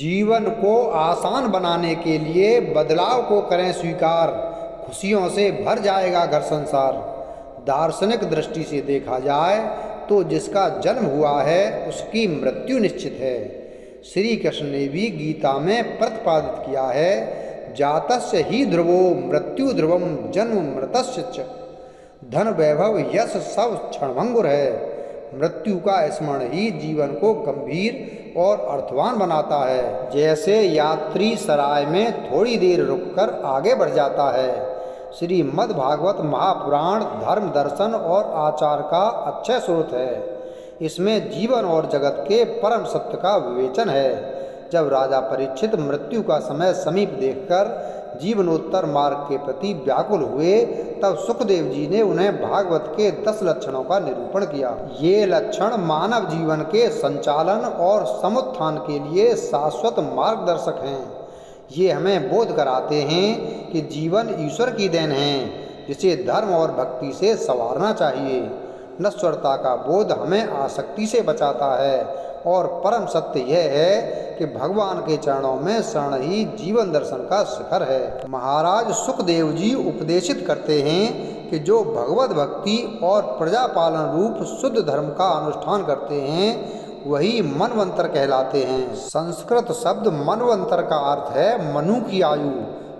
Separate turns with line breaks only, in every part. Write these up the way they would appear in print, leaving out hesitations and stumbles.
जीवन को आसान बनाने के लिए बदलाव को करें स्वीकार, खुशियों से भर जाएगा घर संसार। दार्शनिक दृष्टि से देखा जाए तो जिसका जन्म हुआ है उसकी मृत्यु निश्चित है। श्री कृष्ण ने भी गीता में प्रतिपादित किया है, जातस्य ही ध्रुवो मृत्यु ध्रुवम जन्म मृतस्य च। धन वैभव यश सब क्षणभंगुर है। मृत्यु का स्मरण ही जीवन को गंभीर और अर्थवान बनाता है। जैसे यात्री सराय में थोड़ी देर रुककर आगे बढ़ जाता है। श्रीमद् भागवत महापुराण धर्म दर्शन और आचार का अक्षय स्रोत है। इसमें जीवन और जगत के परम सत्य का विवेचन है। जब राजा परीक्षित मृत्यु का समय समीप देखकर जीवनोत्तर मार्ग के प्रति व्याकुल हुए, तब सुखदेव जी ने उन्हें भागवत के 10 लक्षणों का निरूपण किया। ये लक्षण मानव जीवन के संचालन और समुत्थान के लिए शाश्वत मार्गदर्शक हैं। ये हमें बोध कराते हैं कि जीवन ईश्वर की देन है, जिसे धर्म और भक्ति से संवारना चाहिए। नश्वरता का बोध हमें आसक्ति से बचाता है और परम सत्य यह है कि भगवान के चरणों में शरण ही जीवन दर्शन का शिखर है। महाराज सुखदेव जी उपदेशित करते हैं कि जो भगवत भक्ति और प्रजा पालन रूप शुद्ध धर्म का अनुष्ठान करते हैं वही मनवंतर कहलाते हैं। संस्कृत शब्द मनवंतर का अर्थ है मनु की आयु।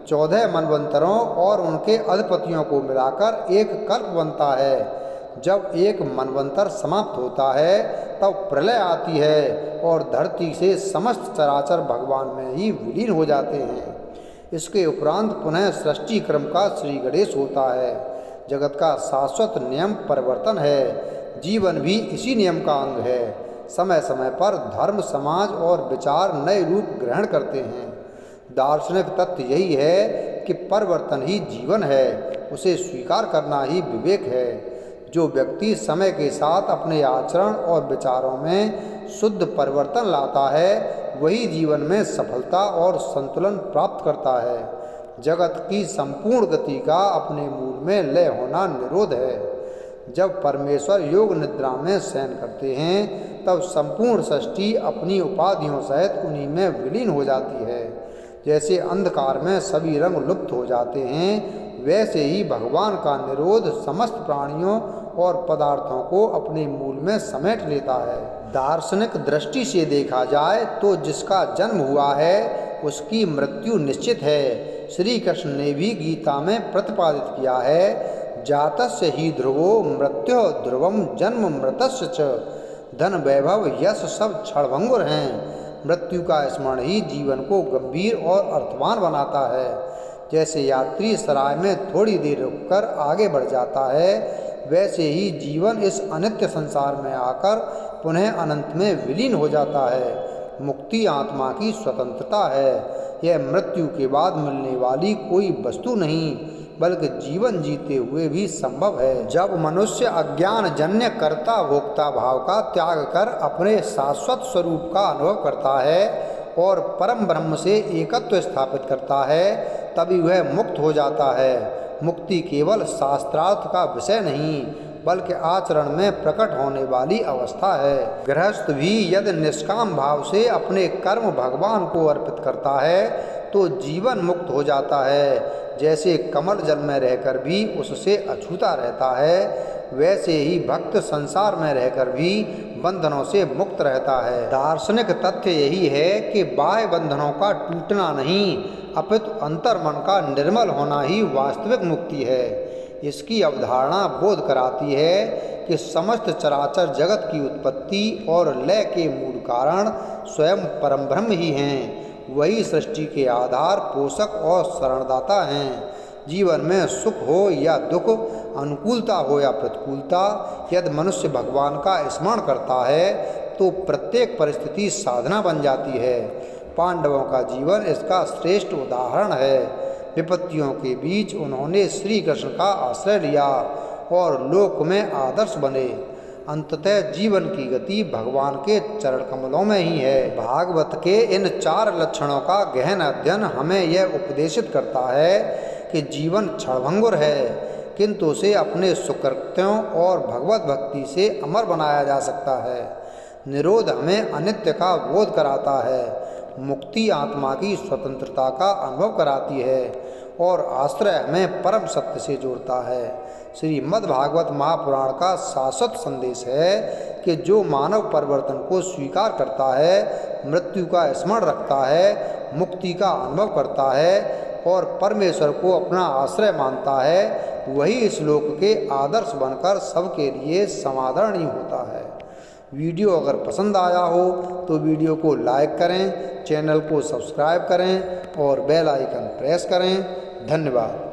14 मनवंतरों और उनके अधिपतियों को मिलाकर एक कल्प बनता है। जब एक मनवंतर समाप्त होता है तब प्रलय आती है और धरती से समस्त चराचर भगवान में ही विलीन हो जाते हैं। इसके उपरांत पुनः सृष्टि क्रम का श्री गणेश होता है। जगत का शाश्वत नियम परिवर्तन है। जीवन भी इसी नियम का अंग है। समय समय पर धर्म समाज और विचार नए रूप ग्रहण करते हैं। दार्शनिक तथ्य यही है कि परिवर्तन ही जीवन है, उसे स्वीकार करना ही विवेक है। जो व्यक्ति समय के साथ अपने आचरण और विचारों में शुद्ध परिवर्तन लाता है वही जीवन में सफलता और संतुलन प्राप्त करता है। जगत की संपूर्ण गति का अपने मूल में लय होना निरोध है। जब परमेश्वर योग निद्रा में शयन करते हैं तब संपूर्ण सृष्टि अपनी उपाधियों सहित उन्हीं में विलीन हो जाती है। जैसे अंधकार में सभी रंग लुप्त हो जाते हैं, वैसे ही भगवान का निरोध समस्त प्राणियों और पदार्थों को अपने मूल में समेट लेता है। दार्शनिक दृष्टि से देखा जाए तो जिसका जन्म हुआ है उसकी मृत्यु निश्चित है। श्री कृष्ण ने भी गीता में प्रतिपादित किया है, जातस्य ही ध्रुवो मृत्यु ध्रुवम जन्म मृतस्य च। धन वैभव यश सब क्षणभंगुर हैं। मृत्यु का स्मरण ही जीवन को गंभीर और अर्थवान बनाता है। जैसे यात्री सराय में थोड़ी देर रुककर आगे बढ़ जाता है, वैसे ही जीवन इस अनित्य संसार में आकर पुनः अनंत में विलीन हो जाता है। मुक्ति आत्मा की स्वतंत्रता है। यह मृत्यु के बाद मिलने वाली कोई वस्तु नहीं, बल्कि जीवन जीते हुए भी संभव है। जब मनुष्य अज्ञान जन्य कर्ता भोक्ता भाव का त्याग कर अपने शाश्वत स्वरूप का अनुभव करता है और परम ब्रह्म से एकत्व स्थापित करता है, तभी वह मुक्त हो जाता है। मुक्ति केवल शास्त्रार्थ का विषय नहीं, बल्कि आचरण में प्रकट होने वाली अवस्था है। गृहस्थ भी यदि निष्काम भाव से अपने कर्म भगवान को अर्पित करता है तो जीवन मुक्त हो जाता है। जैसे कमल जल में रहकर भी उससे अछूता रहता है, वैसे ही भक्त संसार में रहकर भी बंधनों से मुक्त रहता है। दार्शनिक तथ्य यही है कि बाह्य बंधनों का टूटना नहीं, अपितु अंतर्मन का निर्मल होना ही वास्तविक मुक्ति है। इसकी अवधारणा बोध कराती है कि समस्त चराचर जगत की उत्पत्ति और लय के मूल कारण स्वयं परम ब्रह्म ही हैं। वही सृष्टि के आधार, पोषक और शरणदाता हैं। जीवन में सुख हो या दुख, अनुकूलता हो या प्रतिकूलता, यदि मनुष्य भगवान का स्मरण करता है तो प्रत्येक परिस्थिति साधना बन जाती है। पांडवों का जीवन इसका श्रेष्ठ उदाहरण है। विपत्तियों के बीच उन्होंने श्री कृष्ण का आश्रय लिया और लोक में आदर्श बने। अंततः जीवन की गति भगवान के चरण कमलों में ही है। भागवत के इन 4 लक्षणों का गहन अध्ययन हमें यह उपदेशित करता है कि जीवन क्षणभंगुर है, किंतु उसे अपने सुकृत्यों और भगवत भक्ति से अमर बनाया जा सकता है। निरोध हमें अनित्य का बोध कराता है। मुक्ति आत्मा की स्वतंत्रता का अनुभव कराती है और आश्रय हमें परम सत्य से जोड़ता है। श्रीमद् भागवत महापुराण का शाश्वत संदेश है कि जो मानव परिवर्तन को स्वीकार करता है, मृत्यु का स्मरण रखता है, मुक्ति का अनुभव करता है और परमेश्वर को अपना आश्रय मानता है, वही इस लोक के आदर्श बनकर सबके लिए समादरणीय होता है। वीडियो अगर पसंद आया हो तो वीडियो को लाइक करें, चैनल को सब्सक्राइब करें और बेल आइकन प्रेस करें। धन्यवाद।